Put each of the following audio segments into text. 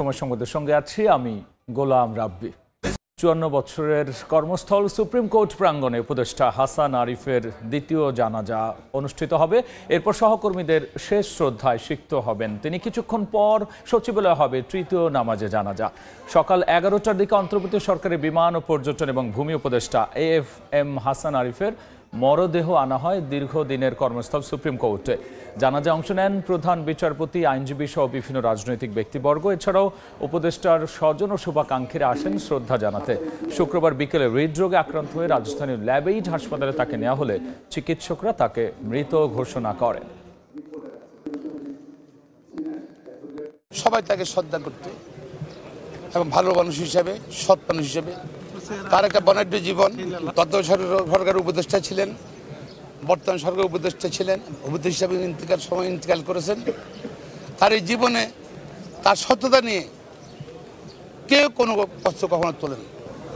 সময় সংবাদের সঙ্গে আছি আমি গোলাম রাব্বি। 54 বছরের কর্মস্থল সুপ্রিম কোর্ট প্রাঙ্গণে উপদেষ্টা হাসান আরিফের দ্বিতীয় জানাজা অনুষ্ঠিত হবে। এরপর সহকর্মীদের শেষ শ্রদ্ধায় সিক্ত হবেন তিনি। কিছুক্ষণ পর সচিবালয়ে হবে তৃতীয় নামাজে জানাজা। সকাল 11টার দিকে অন্তর্বর্তী সরকারের বিমান ও পর্যটন এবং ভূমি উপদেষ্টা AFM হাসান আরিফের মরদেহ আনা হয় দীর্ঘদিনের কর্মস্থল সুপ্রিম কোর্টে। জানাজা অংশ নেন প্রধান বিচারপতি, আইনজীবী সহ বিভিন্ন রাজনৈতিক ব্যক্তিবর্গ। এছাড়াও উপদেষ্টার স্বজন ও শুভাকাঙ্ক্ষীরা আসেন শ্রদ্ধা জানাতে। শুক্রবার বিকেলে হৃদরোগে আক্রান্ত হয়ে রাজধানীর ল্যাবেইড হাসপাতালে তাকে নেওয়া হলে চিকিৎসকরা তাকে মৃত ঘোষণা করেন। সবাই তাকে শ্রদ্ধা করতে এবং ভালো মানুষ হিসেবে, সৎ মানুষ হিসেবে তার একটা বর্ণাঢ্য জীবন। তত্ত্বাবধায়ক সরকারের উপদেষ্টা ছিলেন, বর্তমান সরকার উপদেষ্টা ছিলেন, উপদেষ্টা হিসাবে ইন্তেকাল করেছেন। তার এই জীবনে তার সততা নিয়ে কেউ কোনো কষ্ট কখনো তোলেন।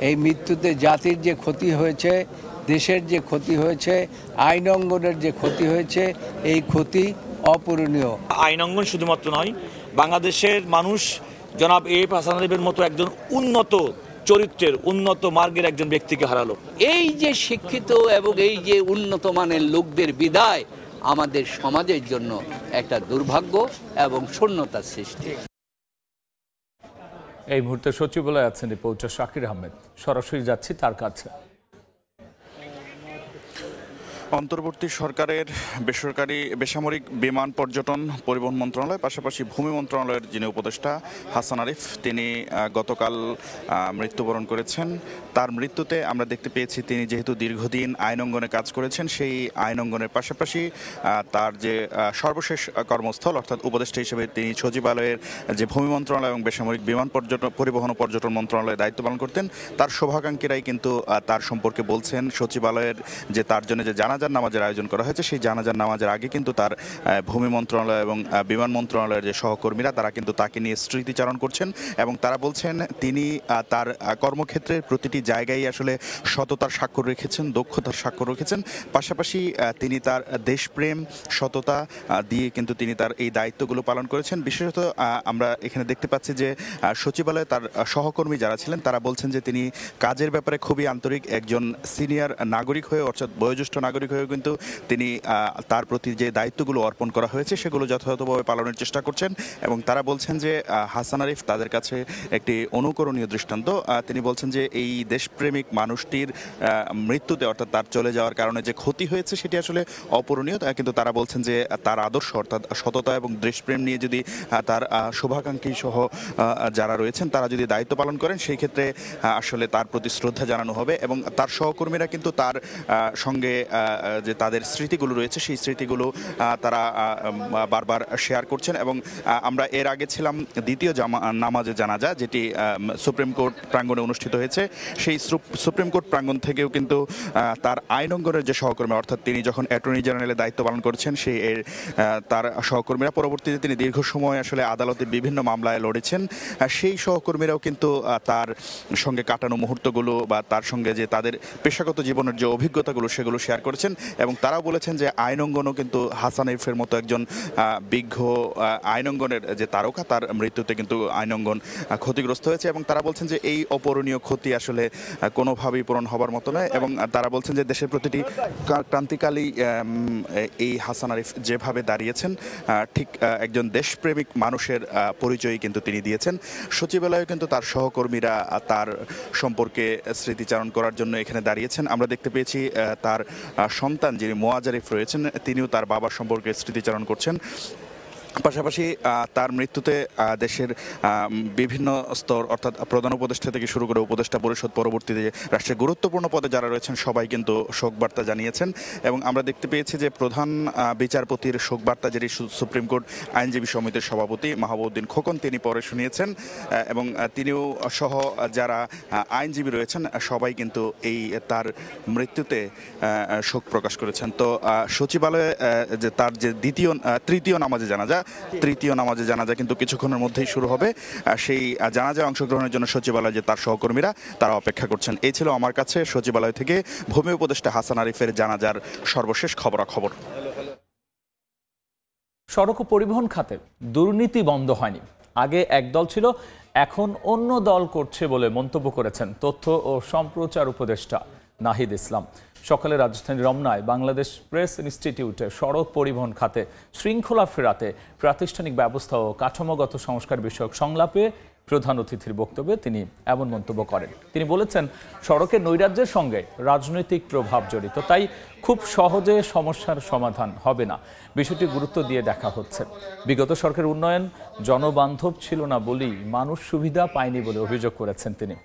এই মৃত্যুতে জাতির যে ক্ষতি হয়েছে, দেশের যে ক্ষতি হয়েছে, আইন অঙ্গনের যে ক্ষতি হয়েছে, এই ক্ষতি অপূরণীয়। আইন অঙ্গন শুধুমাত্র নয়, বাংলাদেশের মানুষ জনাব AFM হাসান আরিফের মতো একজন উন্নত চরিত্রের, উন্নত মার্গের একজন ব্যক্তিকে হারালো। এই যে শিক্ষিত এবং এই যে উন্নত মানের লোকদের বিদায় আমাদের সমাজের জন্য একটা দুর্ভাগ্য এবং শূন্যতার সৃষ্টি। এই মুহূর্তে সচিবালয়ে আছেন রিপোর্টার শাকির আহমেদ। সরাসরি যাচ্ছি তার কাছে। অন্তর্বর্তী সরকারের বেসামরিক বিমান পর্যটন পরিবহন মন্ত্রণালয়, পাশাপাশি ভূমি মন্ত্রণালয়ের যিনি উপদেষ্টা হাসান আরিফ, তিনি গতকাল মৃত্যুবরণ করেছেন। তার মৃত্যুতে আমরা দেখতে পেয়েছি তিনি যেহেতু দীর্ঘদিন আইন অঙ্গনে কাজ করেছেন, সেই আইন অঙ্গনের পাশাপাশি তার যে সর্বশেষ কর্মস্থল অর্থাৎ উপদেষ্টা হিসেবে তিনি সচিবালয়ের যে ভূমি মন্ত্রণালয় এবং বেসামরিক বিমান পরিবহন ও পর্যটন মন্ত্রণালয়ে দায়িত্ব পালন করতেন। তার শুভাকাঙ্ক্ষীরাই কিন্তু তার সম্পর্কে বলছেন সচিবালয়ের যে তার জন্য যে জানাজার নামাজের আয়োজন করা হয়েছে, সেই জানাজার নামাজের আগে কিন্তু তার ভূমি মন্ত্রণালয় এবং বিমান মন্ত্রণালয়ের যে সহকর্মীরা তারা কিন্তু তাকে নিয়ে স্মৃতিচারণ করছেন এবং তারা বলছেন তিনি তার কর্মক্ষেত্রের প্রতিটি জায়গায় আসলে সততার স্বাক্ষর রেখেছেন, দক্ষতার স্বাক্ষর রেখেছেন। পাশাপাশি তিনি তার দেশপ্রেম, সততা দিয়ে কিন্তু তিনি তার এই দায়িত্বগুলো পালন করেছেন। বিশেষত আমরা এখানে দেখতে পাচ্ছি যে সচিবালয়ে তার সহকর্মী যারা ছিলেন তারা বলছেন যে তিনি কাজের ব্যাপারে খুবই আন্তরিক, একজন সিনিয়র নাগরিক হয়ে অর্থাৎ বয়োজ্যেষ্ঠ নাগরিক হয়ে কিন্তু তিনি তার প্রতি যে দায়িত্বগুলো অর্পণ করা হয়েছে সেগুলো যথাযথভাবে পালনের চেষ্টা করছেন এবং তারা বলছেন যে হাসান আরিফ তাদের কাছে একটি অনুকরণীয় দৃষ্টান্ত। তিনি বলছেন যে এই দেশপ্রেমিক মানুষটির মৃত্যুতে অর্থাৎ তার চলে যাওয়ার কারণে যে ক্ষতি হয়েছে সেটি আসলে অপূরণীয়, কিন্তু তারা বলছেন যে তার আদর্শ অর্থাৎ সততা এবং দেশপ্রেম নিয়ে যদি তার শুভাকাঙ্ক্ষী সহ যারা রয়েছেন তারা যদি দায়িত্ব পালন করেন সেই ক্ষেত্রে আসলে তার প্রতি শ্রদ্ধা জানানো হবে এবং তার সহকর্মীরা কিন্তু তার সঙ্গে যে তাদের স্মৃতিগুলো রয়েছে সেই স্মৃতিগুলো তারা বারবার শেয়ার করছেন। এবং আমরা এর আগে ছিলাম দ্বিতীয় নামাজে জানাজা, যেটি সুপ্রিম কোর্ট প্রাঙ্গণে অনুষ্ঠিত হয়েছে। সেই সুপ্রিম কোর্ট প্রাঙ্গণ থেকেও কিন্তু তার আইন অঙ্গনের যে সহকর্মী অর্থাৎ তিনি যখন অ্যাটর্নি জেনারেলের দায়িত্ব পালন করেছেন সেই তার সহকর্মীরা পরবর্তীতে তিনি দীর্ঘ সময় আসলে আদালতে বিভিন্ন মামলায় লড়েছেন, সেই সহকর্মীরাও কিন্তু তার সঙ্গে কাটানো মুহূর্তগুলো বা তার সঙ্গে যে তাদের পেশাগত জীবনের যে অভিজ্ঞতাগুলো সেগুলো শেয়ার করেছেন এবং তারাও বলেছেন যে আইনঙ্গনও কিন্তু হাসান আরিফের মতো একজন বিজ্ঞ আইনঙ্গনের যে তারকা, তার মৃত্যুতে কিন্তু আইনঙ্গন ক্ষতিগ্রস্ত হয়েছে এবং তারা বলছেন যে এই অপূরণীয় ক্ষতি আসলে কোনোভাবেই পূরণ হবার মতো নয় এবং তারা বলছেন যে দেশের প্রতিটি ক্রান্তিকালী এই হাসান আরিফ যেভাবে দাঁড়িয়েছেন ঠিক একজন দেশপ্রেমিক মানুষের পরিচয়ই কিন্তু তিনি দিয়েছেন। সচিবালয়ে কিন্তু তার সহকর্মীরা তার সম্পর্কে স্মৃতিচারণ করার জন্য এখানে দাঁড়িয়েছেন। আমরা দেখতে পেয়েছি তার সন্তান যিনি মোয়াজ আরিফ রয়েছেন তিনিও তার বাবার সম্পর্কে স্মৃতিচারণ করছেন। পাশাপাশি তার মৃত্যুতে দেশের বিভিন্ন স্তর অর্থাৎ প্রধান উপদেষ্টা থেকে শুরু করে উপদেষ্টা পরিষদ পরবর্তীতে রাষ্ট্রের গুরুত্বপূর্ণ পদে যারা রয়েছেন সবাই কিন্তু শোকবার্তা জানিয়েছেন এবং আমরা দেখতে পেয়েছি যে প্রধান বিচারপতির শোকবার্তা যেটি সুপ্রিম কোর্ট আইনজীবী সমিতির সভাপতি মাহবুবউদ্দিন খোকন তিনি পরে শুনিয়েছেন এবং তিনিও সহ যারা আইনজীবী রয়েছেন সবাই কিন্তু এই তার মৃত্যুতে শোক প্রকাশ করেছেন। তো সচিবালয়ে যে তার যে তৃতীয় নামাজে জানাজা কিন্তু কিছুক্ষণের মধ্যেই শুরু হবে। সেই জানাজায় অংশগ্রহণের জন্য সচিবালয়ে যে তার সহকর্মীরা তারা অপেক্ষা করছেন। এই ছিল আমার কাছে সচিবালয় থেকে ভূমি উপদেষ্টা হাসান আরিফের জানাজার সর্বশেষ খবরাখবর। সড়ক ও পরিবহন খাতে দুর্নীতি বন্ধ হয়নি। আগে এক দল ছিল, এখন অন্য দল করছে বলে মন্তব্য করেছেন তথ্য ও সম্প্রচার উপদেষ্টা নাহিদ ইসলাম। সকালে রাজধানীর রমনায় বাংলাদেশ প্রেস ইনস্টিটিউটে সড়ক পরিবহন খাতে শৃঙ্খলা ফেরাতে প্রাতিষ্ঠানিক ব্যবস্থা ও কাঠামোগত সংস্কার বিষয়ক সংলাপে প্রধান অতিথির বক্তব্যে তিনি এমন মন্তব্য করেন। তিনি বলেছেন, সড়কের নৈরাজ্যের সঙ্গে রাজনৈতিক প্রভাব জড়িত, তাই খুব সহজে সমস্যার সমাধান হবে না। বিষয়টি গুরুত্ব দিয়ে দেখা হচ্ছে। বিগত সরকারের উন্নয়ন জনবান্ধব ছিল না বলেই মানুষ সুবিধা পায়নি বলে অভিযোগ করেছেন তিনি।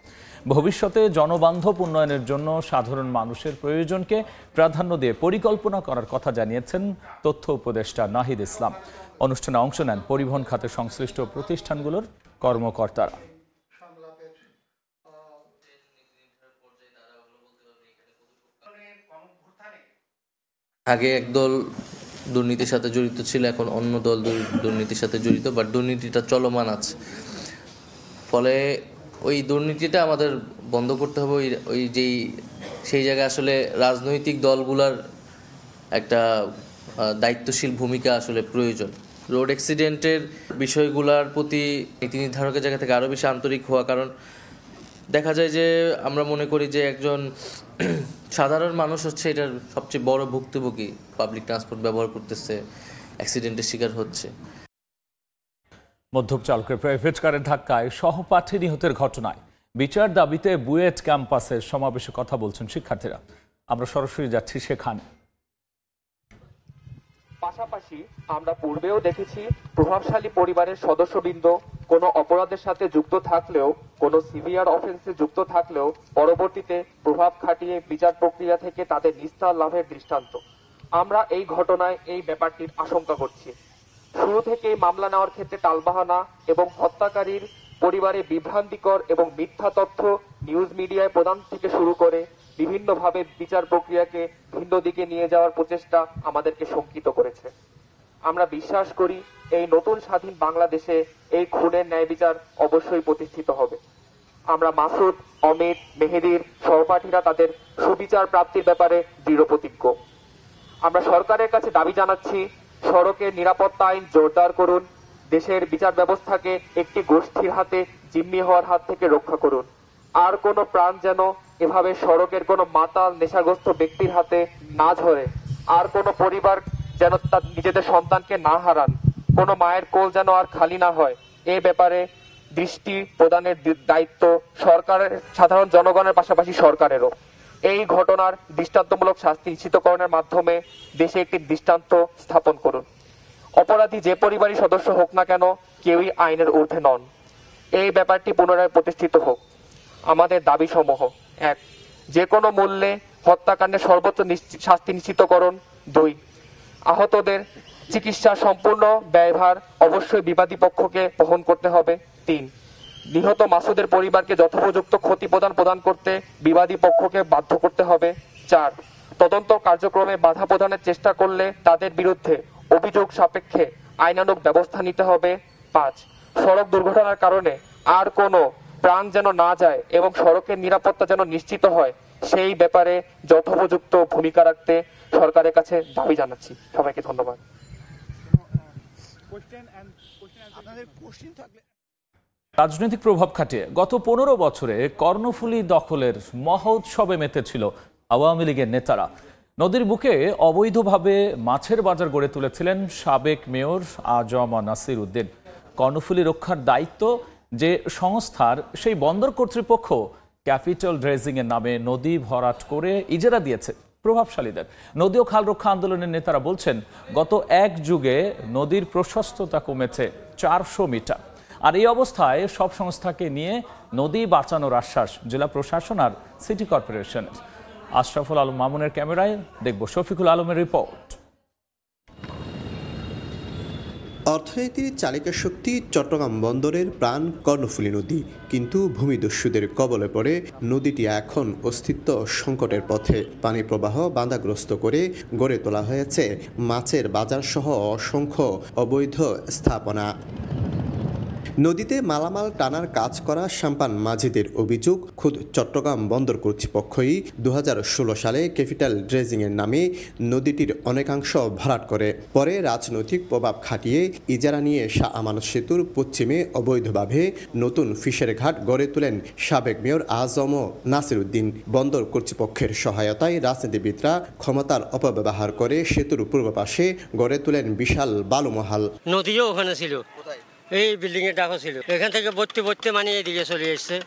ভবিষ্যতে জনবান্ধব উন্নয়নের জন্য সাধারণ মানুষের প্রয়োজনকে প্রাধান্য দিয়ে পরিকল্পনা করার কথা জানিয়েছেন তথ্য উপদেষ্টা নাহিদ ইসলাম। অনুষ্ঠানে অংশ নেন পরিবহন খাতে সংশ্লিষ্ট প্রতিষ্ঠানগুলোর কর্মকর্তারা। আগে একদল দুর্নীতির সাথে জড়িত ছিল, এখন অন্য দল দুর্নীতির সাথে জড়িত, বাট দুর্নীতিটা চলমান আছে। ফলে ওই দুর্নীতিটা আমাদের বন্ধ করতে হবে। সেই জায়গায় আসলে রাজনৈতিক দলগুলার একটা দায়িত্বশীল ভূমিকা আসলে প্রয়োজন। রোড অ্যাক্সিডেন্টের বিষয়গুলোর প্রতি নীতি নির্ধারকের জায়গা থেকে আরও বেশি আন্তরিক হওয়া, কারণ দেখা যায় যে আমরা মনে করি যে একজন সাধারণ মানুষ হচ্ছে এটার সবচেয়ে বড় ভুক্তভোগী, পাবলিক ট্রান্সপোর্ট ব্যবহার করতেছে, অ্যাক্সিডেন্টের শিকার হচ্ছে। মধ্যম চালকের প্রাইভেট কারের ধাক্কায় সহপাঠী নিহতের ঘটনায় বিচার দাবিতে বুয়েট ক্যাম্পাসের সমাবেশে কথা বলছেন শিক্ষার্থীরা। আমরা সরাসরি যাচ্ছি সেখানে। পাশাপাশি আমরা পূর্বেও দেখেছি প্রভাবশালী পরিবারের সদস্যবৃন্দ কোনো অপরাধের সাথে যুক্ত থাকলেও, কোনো সিভিয়ার অফেন্সে যুক্ত থাকলেও পরবর্তীতে প্রভাব খাটিয়ে বিচার প্রক্রিয়া থেকে তাদের নিস্তার লাভের দৃষ্টান্ত। আমরা এই ঘটনায় এই ব্যাপারটির আশঙ্কা করছি। শুরু থেকেই মামলা নেওয়ার ক্ষেত্রে টালবাহানা এবং হত্যাকারীর পরিবারে বিভ্রান্তিকর এবং মিথ্যা তথ্য নিউজ মিডিয়ায় প্রদান থেকে শুরু করে বিভিন্নভাবে বিচার প্রক্রিয়াকে ভিন্ন দিকে নিয়ে যাওয়ার প্রচেষ্টা আমাদেরকে শঙ্কিত করেছে। আমরা বিশ্বাস করি এই নতুন স্বাধীন বাংলাদেশে এই খুনের ন্যায় বিচার অবশ্যই প্রতিষ্ঠিত হবে। আমরা মাসুদ, অমিত, মেহেদীর সহপাঠীরা তাদের সুবিচার প্রাপ্তির ব্যাপারে দৃঢ় প্রতিজ্ঞ। আমরা সরকারের কাছে দাবি জানাচ্ছি, সড়কের নিরাপত্তা আইন জোরদার করুন, দেশের বিচার ব্যবস্থাকে একটি গোষ্ঠীর হাতে জিম্মি হওয়ার হাত থেকে রক্ষা করুন। আর কোনো প্রাণ যেন এভাবে সড়কের কোনো মাতাল নেশাগ্রস্ত ব্যক্তির হাতে না ঝরে, আর কোনো পরিবার যেন তার নিজেদের সন্তানকে না হারান, কোনো মায়ের কোল যেন আর খালি না হয়, এ ব্যাপারে দৃষ্টি প্রদানের দায়িত্ব সরকারের, সাধারণ জনগণের পাশাপাশি সরকারেরও। এই ঘটনার দৃষ্টান্তমূলক শাস্তি নিশ্চিতকরণের মাধ্যমে দেশে একটি দৃষ্টান্ত স্থাপন করুন। অপরাধী যে পরিবারই সদস্য হোক না কেন, কেউই আইনের ঊর্ধ্বে নন। এই ব্যাপারটি পুনরায় প্রতিষ্ঠিত হোক। আমাদের দাবি সমূহ: 1. যে কোনো মূল্যে হত্যাকাণ্ডের সর্বোচ্চ শাস্তি নিশ্চিতকরণ। 2. আহতদের চিকিৎসার সম্পূর্ণ ব্যয়ভার অবশ্যই বিবাদী পক্ষকে বহন করতে হবে। 3. নিহত মাসুদের পরিবারকে যথোপযুক্ত ক্ষতি প্রদান করতে বিবাদী পক্ষকে বাধ্য করতে হবে। 4. তদন্ত কার্যক্রমে বাধা প্রদানের চেষ্টা করলে তাদের বিরুদ্ধে অভিযোগ সাপেক্ষে আইনানুগ ব্যবস্থা নিতে হবে। 5. সড়ক দুর্ঘটনার কারণে আর কোনো প্রাণ যেন না যায় এবং সড়কের নিরাপত্তা যেন নিশ্চিত হয়, সেই ব্যাপারে যথোপযুক্ত ভূমিকা রাখতে সরকারের কাছে দাবি জানাচ্ছি। সবাইকে ধন্যবাদ। রাজনৈতিক প্রভাব খাটিয়ে গত 15 বছরে কর্ণফুলী দখলের মহোৎসবে মেতেছিল আওয়ামী লীগের নেতারা। নদীর বুকে অবৈধভাবে মাছের বাজার গড়ে তুলেছিলেন সাবেক মেয়র আজম নাসির উদ্দিন। কর্ণফুলী রক্ষার দায়িত্ব যে সংস্থার, সেই বন্দর কর্তৃপক্ষ ক্যাপিটাল ড্রেজিং এর নামে নদী ভরাট করে ইজারা দিয়েছে প্রভাবশালীদের। নদী ও খাল রক্ষা আন্দোলনের নেতারা বলছেন, গত এক যুগে নদীর প্রশস্ততা কমেছে 400 মিটার। আর এই অবস্থায় সব সংস্থাকে নিয়ে নদী বাঁচানোর আশ্বাস জেলা প্রশাসন আর সিটি কর্পোরেশনের। আশরাফুল আলম মামুনের ক্যামেরায় দেখব শফিকুল আলমের রিপোর্ট। অর্থনীতির চালিকা শক্তি চট্টগ্রাম বন্দরের প্রাণ কর্ণফুলী নদী, কিন্তু ভূমিদস্যুদের কবলে পড়ে নদীটি এখন অস্তিত্ব সংকটের পথে। পানি প্রবাহ বাধাগ্রস্ত করে গড়ে তোলা হয়েছে মাছের বাজার সহ অসংখ্য অবৈধ স্থাপনা। নদীতে মালামাল টানার কাজ করা সাম্পান মাঝিদের অভিযোগ, খুদ চট্টগ্রাম বন্দর কর্তৃপক্ষই 2016 সালে ক্যাপিটাল ড্রেজিংয়ের নামে নদীটির অনেকাংশ ভরাট করে। পরে রাজনৈতিক প্রভাব খাটিয়ে ইজারা নিয়ে শাহ আমানত সেতুর পশ্চিমে অবৈধভাবে নতুন ফিশারি ঘাট গড়ে তোলেন সাবেক মেয়র আজম নাসির উদ্দিন। বন্দর কর্তৃপক্ষের সহায়তায় রাজনীতিবিদরা ক্ষমতার অপব্যবহার করে সেতুর পূর্ব পাশে গড়ে তোলেন বিশাল বালুমহাল। নদীও ওখানে ছিল, এই বিল্ডিং এর ডাকা ছিল, এখান থেকে ভর্তি মানে এদিকে চলে এসছে।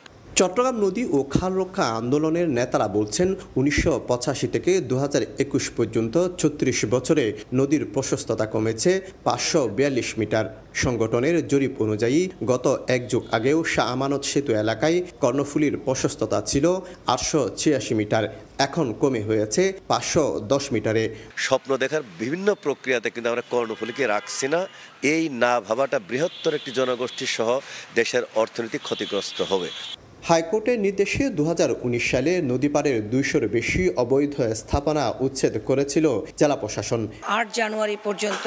চট্টগ্রাম নদী ও খাল রক্ষা আন্দোলনের নেতারা বলছেন 1985 থেকে 2021 পর্যন্ত 36 বছরে নদীর প্রশস্ততা কমেছে 542 মিটার। সংগঠনের জরিপ অনুযায়ী গত এক যুগ আগেও শাহ আমানত সেতু এলাকায় কর্ণফুলীর প্রশস্ততা ছিল 886 মিটার, এখন কমে হয়েছে 510 মিটারে। স্বপ্ন দেখার বিভিন্ন প্রক্রিয়াতে কিন্তু আমরা কর্ণফুলীকে রাখছি না, এই না ভাবাটা বৃহত্তর একটি জনগোষ্ঠী সহ দেশের অর্থনীতি ক্ষতিগ্রস্ত হবে। হাইকোর্টের নির্দেশে 2019 সালে নদীপাড়ের 200-র বেশি অবৈধ স্থাপনা উচ্ছেদ করেছিল জেলা প্রশাসন। 8 জানুয়ারি পর্যন্ত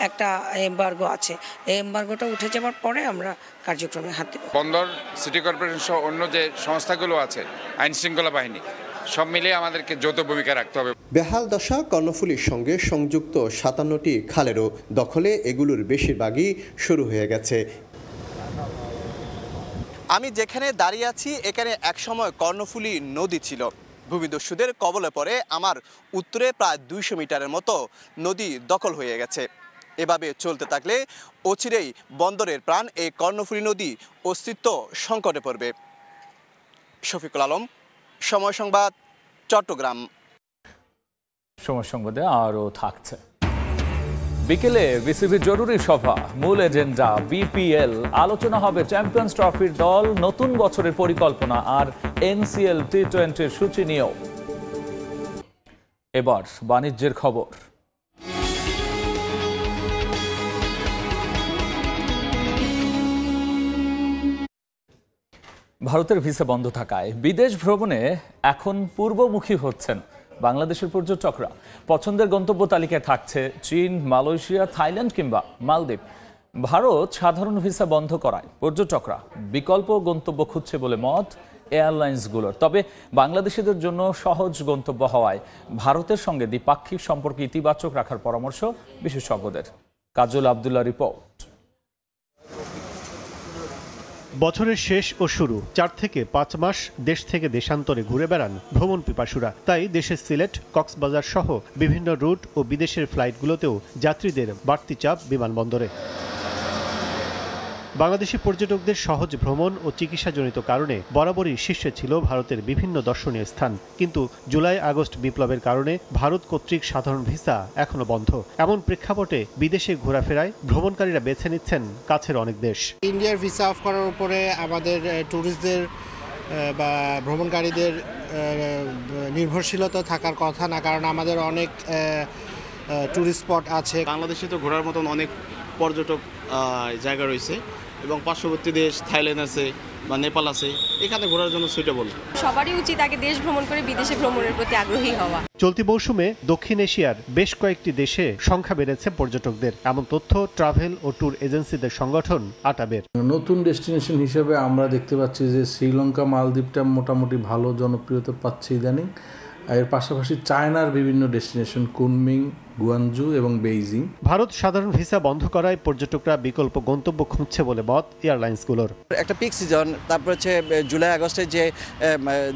একটা এমবার্গো আছে, এই এমবার্গোটা উঠে যাওয়ার পরে আমরা কার্যক্রমে হাত দেব। বন্দর সিটি কর্পোরেশন সহ অন্য যে সংস্থাগুলো আছে, আইন শৃঙ্খলা বাহিনী, সব মিলিয়ে আমাদেরকে যৌথ ভূমিকা রাখতে হবে। বেহাল দশা কর্ণফুলীর সঙ্গে সংযুক্ত 57টি খালেরও দখলে এগুলোর বেশিরভাগই শুরু হয়ে গেছে। আমি যেখানে দাঁড়িয়ে আছি এখানে একসময় কর্ণফুলী নদী ছিল। ভূমিদস্যুদের কবলে পড়ে আমার উত্তরে প্রায় 200 মিটারের মতো নদী দখল হয়ে গেছে। এভাবে চলতে থাকলে অচিরেই বন্দরের প্রাণ এই কর্ণফুলী নদী অস্তিত্ব সংকটে পড়বে। শফিকুল আলম, সময় সংবাদ, চট্টগ্রাম। সময় সংবাদে আরও থাকছে। বিকেলে বিসিবির জরুরি সভা, মূল এজেন্ডা বিপিএল, আলোচনা হবে চ্যাম্পিয়ন্স ট্রফির দল, নতুন বছরের পরিকল্পনা আর এনসিএল টি20-র সূচি নিয়েও। এবার বাণিজ্যের খবর। ভারতের ভিসা বন্ধ থাকায় বিদেশ ভ্রমণে এখন পূর্বমুখী হচ্ছেন বাংলাদেশের পর্যটকরা। পছন্দের গন্তব্য তালিকায় থাকছে চীন, মালয়েশিয়া, থাইল্যান্ড কিংবা মালদ্বীপ। ভারত সাধারণ ভিসা বন্ধ করায় পর্যটকরা বিকল্প গন্তব্য খুঁজছে বলে মত এয়ারলাইন্সগুলোর। তবে বাংলাদেশিদের জন্য সহজ গন্তব্য হওয়ায় ভারতের সঙ্গে দ্বিপাক্ষিক সম্পর্ক ইতিবাচক রাখার পরামর্শ বিশেষজ্ঞদের। কাজল আব্দুল্লাহ রিপোর্ট। বছরের শেষ ও শুরু 4 থেকে 5 মাস দেশ থেকে দেশান্তরে ঘুরে বেড়ান ভ্রমণ পিপাসুরা। তাই দেশের সিলেট, কক্সবাজার সহ বিভিন্ন রুট ও বিদেশের ফ্লাইটগুলোতেও যাত্রীদের বাড়তি চাপ বিমানবন্দরে। বাংলাদেশি পর্যটকদের সহজ ভ্রমণ ও চিকিৎসাজনিত কারণে বরাবরই শীর্ষে ছিল ভারতের বিভিন্ন দর্শনীয় স্থান। কিন্তু জুলাই আগস্ট বিপ্লবের কারণে ভারত কর্তৃক সাধারণ ভিসা এখনো বন্ধ। এমন প্রেক্ষাপটে বিদেশে ঘোরাফেরায় ভ্রমণকারীরা বেছে নিচ্ছেন কাছের অনেক দেশ। ইন্ডিয়ার ভিসা অফ করার উপরে আমাদের ট্যুরিস্টদের বা ভ্রমণকারীদের নির্ভরশীলতা থাকার কথা না, কারণ আমাদের অনেক ট্যুরিস্ট স্পট আছে। বাংলাদেশে তো ঘোরার মতন অনেক পর্যটক জায়গা রয়েছে এবং পার্শ্ববর্তী দেশ থাইল্যান্ড আছে বা নেপাল আছে, এখানে ঘোরার জন্য সুইটেবল। সবারই উচিত আগে দেশ ভ্রমণ করে বিদেশে ভ্রমণের প্রতি আগ্রহী হওয়া। চলতি মৌসুমে দক্ষিণ এশিয়ার বেশ কয়েকটি দেশে সংখ্যা বেড়েছে পর্যটকদের, এমন তথ্য ট্রাভেল ও ট্যুর এজেন্সিদের সংগঠন আটাবের। নতুন ডেস্টিনেশন হিসেবে আমরা দেখতে পাচ্ছি যে শ্রীলঙ্কা, মালদ্বীপটা মোটামুটি ভালো জনপ্রিয়তা পাচ্ছে ইদানিং। এর পাশাপাশি চায়নার বিভিন্ন ডেস্টিনেশন কুনমিং, গুয়ানজু এবং বেইজিং। ভারত সাধারণ ভিসা বন্ধ করায় পর্যটকরা বিকল্প গন্তব্য খুঁজছে বলে মত এয়ারলাইন্সগুলোর। একটা পিক সিজন, তারপর হচ্ছে জুলাই আগস্টের যে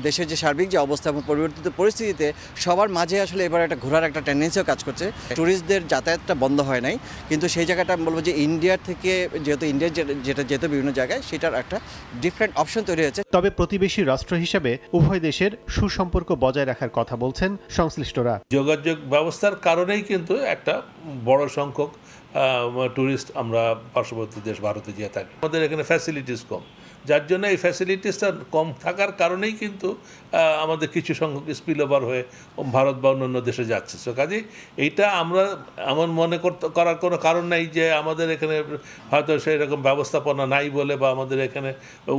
দেশের যে সার্বিক যে অবস্থা এবং পরিবর্তিত পরিস্থিতিতে সবার মাঝে আসলে এবার একটা ঘোরার একটা টেন্ডেন্সিও কাজ করছে। ট্যুরিস্টদের যাতায়াতটা বন্ধ হয় নাই, কিন্তু সেই জায়গাটা আমি বলবো যে ইন্ডিয়ার থেকে যেহেতু ইন্ডিয়ার যেটা যেহেতু বিভিন্ন জায়গায় সেটার একটা ডিফারেন্ট অপশন তৈরি হয়েছে। তবে প্রতিবেশী রাষ্ট্র হিসেবে উভয় দেশের সুসম্পর্ক বজায় রাখার কথা বলছেন সংশ্লিষ্টরা। যোগাযোগ ব্যবস্থার কারণেই কিন্তু একটা বড় সংখ্যক টুরিস্ট আমরা পার্শ্ববর্তী দেশ ভারতে যেয়ে থাকি। আমাদের এখানে ফ্যাসিলিটিস কম, যার জন্য এই ফ্যাসিলিটিসটা কম থাকার কারণেই কিন্তু আমাদের কিছু সংখ্যক স্পিল ওভার হয়ে ভারত বা অন্যান্য দেশে যাচ্ছে। সো কাজেই এইটা আমার মনে করার কোনো কারণ নাই যে আমাদের এখানে হয়তো সেই রকম ব্যবস্থাপনা নাই বলে বা আমাদের এখানে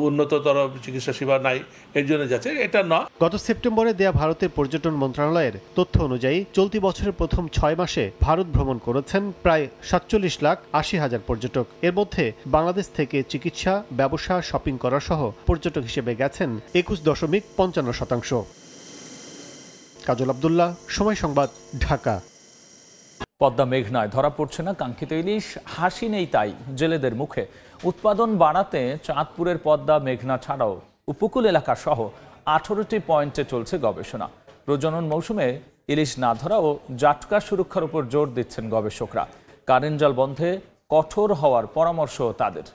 উন্নততর চিকিৎসা সেবা নাই এর জন্য যাচ্ছে, এটা না। গত সেপ্টেম্বরে দেয়া ভারতের পর্যটন মন্ত্রণালয়ের তথ্য অনুযায়ী চলতি বছরের প্রথম 6 মাসে ভারত ভ্রমণ করেছেন প্রায় 47,80,000 পর্যটক। এর মধ্যে বাংলাদেশ থেকে চিকিৎসা, ব্যবসা, শপিং করা সহ পর্যটক হিসেবে গেছেন 21.55%। কাজল আব্দুল্লাহ, সময় সংবাদ, ঢাকা। পদ্মা মেঘনায় ধরা পড়ছে না কাঙ্ক্ষিত ইলিশ, হাসি নেই তাই জেলেদের মুখে। উৎপাদন বাড়াতে চাঁদপুরের পদ্মা মেঘনা ছাড়াও উপকূল এলাকা সহ 18টি পয়েন্টে চলছে গবেষণা। প্রজনন মৌসুমে ইলিশ না ধরা ও জাটকা সুরক্ষার উপর জোর দিচ্ছেন গবেষকরা। কারেন্ট জাল বন্ধে কঠোর হওয়ার পরামর্শ তাদের।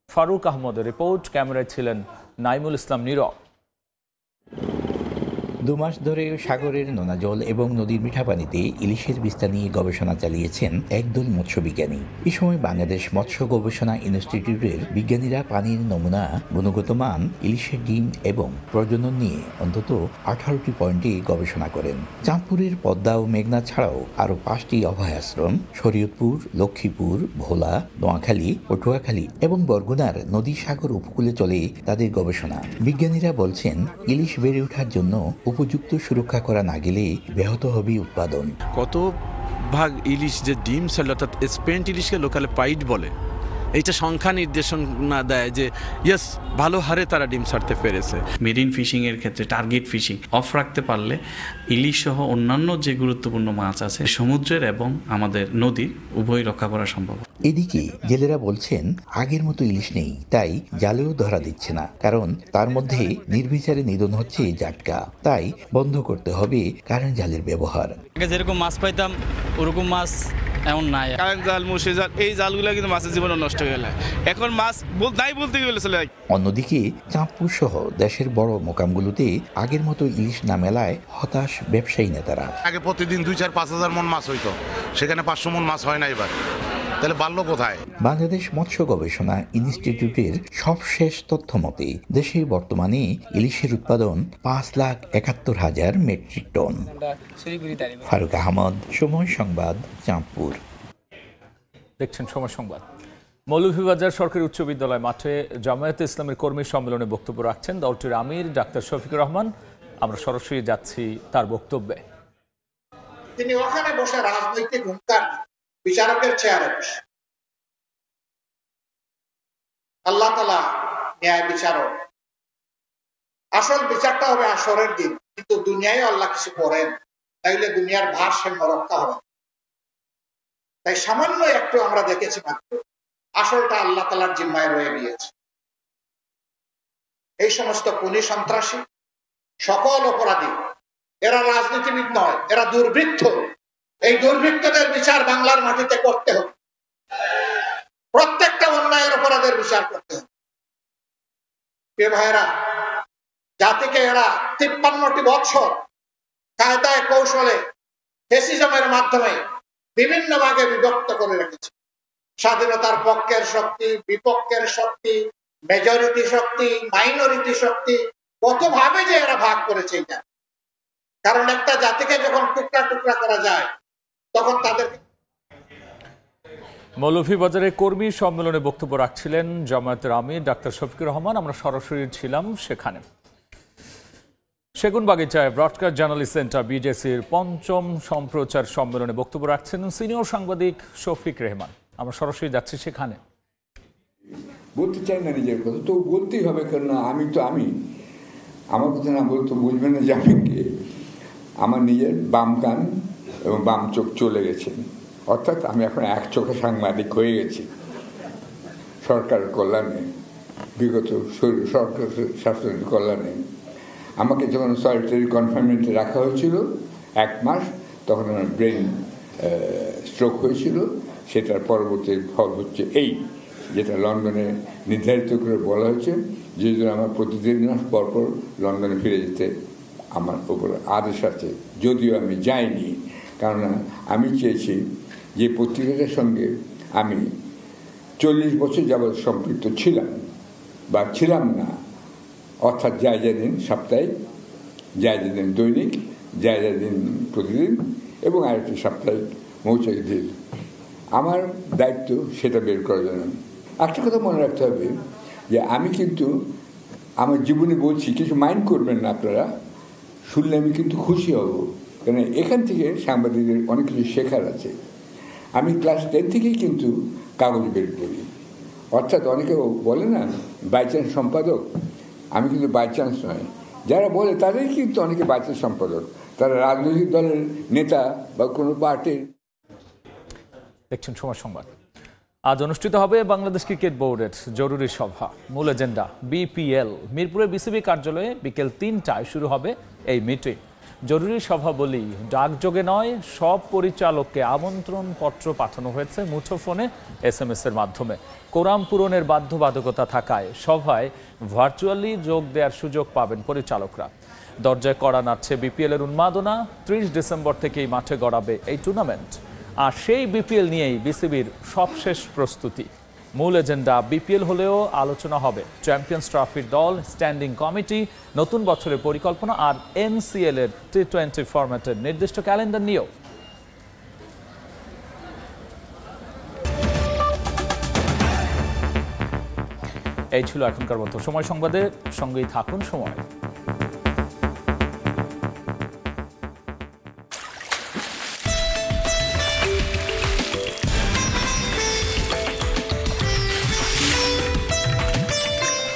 ফারুক আহমদের রিপোর্ট, ক্যামেরায় ছিলেন নাইমুল ইসলাম নীরব। 2 মাস ধরে সাগরের নোনা জল এবং নদীর মিঠা পানিতে ইলিশের বিস্তার নিয়ে গবেষণা চালিয়েছেন একদল মৎস্যবিজ্ঞানী। এই সময় বাংলাদেশ মৎস্য গবেষণা ইনস্টিটিউটের বিজ্ঞানীরা পানির নমুনা, গুণগত মান, ইলিশের ডিম এবং প্রজনন নিয়ে অন্তত 18টি পয়েন্টে গবেষণা করেন। চাঁদপুরের পদ্মা ও মেঘনা ছাড়াও আরও 5টি অভয়াশ্রম, শরীয়তপুর, লক্ষ্মীপুর, ভোলা, নোয়াখালী, পটুয়াখালী এবং বরগুনার নদী সাগর উপকূলে চলে তাদের গবেষণা। বিজ্ঞানীরা বলছেন, ইলিশ বেড়ে ওঠার জন্য উপযুক্ত সুরক্ষা করা না গেলে ব্যাহত হবে উৎপাদন। কত ভাগ ইলিশ যে ডিম ছাড়লে, অর্থাৎ স্পেন্ট ইলিশকে লোকালে পাইট বলে, এইটা সংখ্যা নির্দেশনা দেয় যে ইয়েস ভালো হারে তারা ডিম ছাড়তে পেরেছে। মেরিন ফিশিং এর ক্ষেত্রে টার্গেট ফিশিং অফ রাখতে পারলে ইলিশ সহ অন্যান্য যে গুরুত্বপূর্ণ মাছ আছে সমুদ্রের এবং আমাদের নদীর উভয় রক্ষা করা সম্ভব। এদিকে জেলেরা বলছেন, আগের মতো ইলিশ নেই, তাই জালেও ধরা দিচ্ছে না, কারণ তার মধ্যে নির্বিচারে নিধন হচ্ছে জাটকা। তাই বন্ধ করতে হবে কারেন্ট জালের ব্যবহার। আগে যেরকম মাছ পাইতাম ওরকম মাছ এমন নাই। কারেন্ট জাল, মুসি জাল, এই জালগুলো কিন্তু মাছের জীবন নষ্ট হয়ে গেল। এখন মাছ নাই বলতে গেলে চলে যায়। অন্যদিকে চাঁদপুর সহ দেশের বড় মোকামগুলোতে আগের মতো ইলিশ না মেলায় হতাশ ব্যবসায়ী নেতারা। আগে প্রতিদিন 2-4-5 হাজার মন মাছ হইতো, সেখানে 500 মন মাছ হয় না এবার, তাহলে বাড়লো কোথায়? বাংলাদেশ মৎস্য গবেষণা ইনস্টিটিউটের সবশেষ তথ্য মতে দেশে বর্তমানে ইলিশের উৎপাদন 5,71,000 মেট্রিক টন। ফারুক আহমদ, সময় সংবাদ, চাঁদপুর। দেখছেন সময় সংবাদ। মৌলভীবাজার সরকারি উচ্চ বিদ্যালয় মাঠে জামায়াতে ইসলামের কর্মী সম্মেলনে বক্তব্য রাখছেন দলটির আমির ডাক্তার শফিকুর রহমান। আমরা সরাসরি যাচ্ছি তার বক্তব্যে। তিনি ওখানে বসে রাজনৈতিক হুঙ্কার বিচারকের চেয়ারে বসে। আল্লাহ তাআলা ন্যায় বিচারক, আসল বিচারটা হবে আসরের দিন, কিন্তু দুনিয়ায় আল্লাহ কিছু করেন, তাইলে দুনিয়ার ভারসাম্য রক্ষা হবে। তাই সামান্য একটু আমরা দেখেছি মাত্র, আসলটা আল্লাহ তাআলার জিম্মায় রয়ে গিয়েছে। এই সমস্ত খুনি, সন্ত্রাসী, সকল অপরাধী, এরা রাজনীতিবিদ নয়, এরা দুর্বৃত্ত। এই দুর্বৃত্তদের বিচার বাংলার মাটিতে করতে হবে। প্রত্যেকটা অন্যায়ের অপরাধের বিচার করতে হবে। প্রিয় ভাইয়েরা, জাতিকে এরা 53টি বৎসর কায়দায় কৌশলে ফ্যাসিজমের মাধ্যমে বিভিন্ন ভাগে বিভক্ত করে রেখেছে। স্বাধীনতার পক্ষের শক্তি, বিপক্ষের শক্তি, মেজরিটি শক্তি, মাইনরিটি শক্তি, কতভাবে যে এরা ভাগ করেছে এটা। কারণ একটা জাতিকে যখন টুকরা টুকরা করা যায় তখন তাদের। মৌলভীবাজারে কর্মী সম্মেলনে বক্তব্য রাখছিলেন জামায়াতের আমির ডাক্তার শফিকুর রহমান। আমরা সরাসরি ছিলাম সেখানে। সেগুনবাগিচায় ব্রডকাস্ট জার্নালিস্ট সেন্টার বিজেসির 5ম সম্প্রচার সম্মেলনে বক্তব্য রাখছেন সিনিয়র সাংবাদিক শফিক রেহমান। আমরা সরাসরি যাচ্ছি সেখানে। বলতে চাই না নিজের কথা, তো বলতেই হবে, কারণ আমি তো আমি আমার কথা না বলতে বুঝবেন না যে আমি কে। আমার নিজের বাম কান এবং বাম চোখ চলে গেছে, অর্থাৎ আমি এখন এক চোখে সাংবাদিক হয়ে গেছি সরকার কল্যাণে, বিগত সরকার শাসনের কল্যাণে। আমাকে যখন সলিটারি কনফাইনমেন্টে রাখা হয়েছিল 1 মাস, তখন আমার ব্রেন স্ট্রোক হয়েছিল। সেটার পরবর্তী ফল হচ্ছে এই, যেটা লন্ডনে নির্ধারিত করে বলা হয়েছে, যে জন্য আমার প্রতিদিন মাস পরপর লন্ডনে ফিরে যেতে আমার উপর আদেশ আছে। যদিও আমি যাইনি, কারণ আমি চেয়েছি যে পত্রিকাটার সঙ্গে আমি 40 বছর যাবৎ সম্পৃক্ত ছিলাম, বা ছিলাম না, অর্থাৎ জায়জা দিন সাপ্তাহিক, জায়জা দিন দৈনিক, জায়জা দিন প্রতিদিন এবং আরেকটি সাপ্তাহিক মৌচাকি দিন। আমার দায়িত্ব সেটা বের করার জন্য। একটা কথা মনে রাখতে হবে যে আমি কিন্তু আমার জীবনে বলছি, কিছু মাইন্ড করবেন না আপনারা, শুনলে আমি কিন্তু খুশি হব, কারণ এখান থেকে সাংবাদিকদের অনেক কিছু শেখার আছে। আমি ক্লাস 10 থেকেই কিন্তু কাগজ বের করি, অর্থাৎ অনেকে বলে না বাই চান্স সম্পাদক, আমি কিন্তু বাই চান্স নয়। যারা বলে তাদের কিন্তু অনেকে বাই চান্স সম্পাদক, তারা রাজনৈতিক দলের নেতা বা কোনো পার্টির। দেখছেন সময় সংবাদ। আজ অনুষ্ঠিত হবে বাংলাদেশ ক্রিকেট বোর্ডের জরুরি সভা। মূল এজেন্ডা বিপিএল। মিরপুরে বিসিবি কার্যালয়ে বিকেল 3টায় শুরু হবে এই মিটিং। জরুরি সভা বলি ডাকযোগে নয়, সব পরিচালককে আমন্ত্রণ পত্র পাঠানো হয়েছে মুঠোফোনে SMS এর মাধ্যমে। কোরাম পূরণের বাধ্যবাধকতা থাকায় সভায় ভার্চুয়ালি যোগ দেওয়ার সুযোগ পাবেন পরিচালকরা। দরজায় কড়া নাড়ছে বিপিএল এর উন্মাদনা। 30 ডিসেম্বর থেকেই মাঠে গড়াবে এই টুর্নামেন্ট। আর সেই বিপিএল নিয়েই বিসিবির সবশেষ প্রস্তুতি। মূল এজেন্ডা বিপিএল হলেও আলোচনা হবে চ্যাম্পিয়ন্স ট্রফির দল, স্ট্যান্ডিং কমিটি, নতুন বছরের পরিকল্পনা আর NCL এর T20 ফরম্যাটের নির্দিষ্ট ক্যালেন্ডার নিয়েও। এই ছিল এখনকার মতো সময় সংবাদে। সঙ্গেই থাকুন সময়।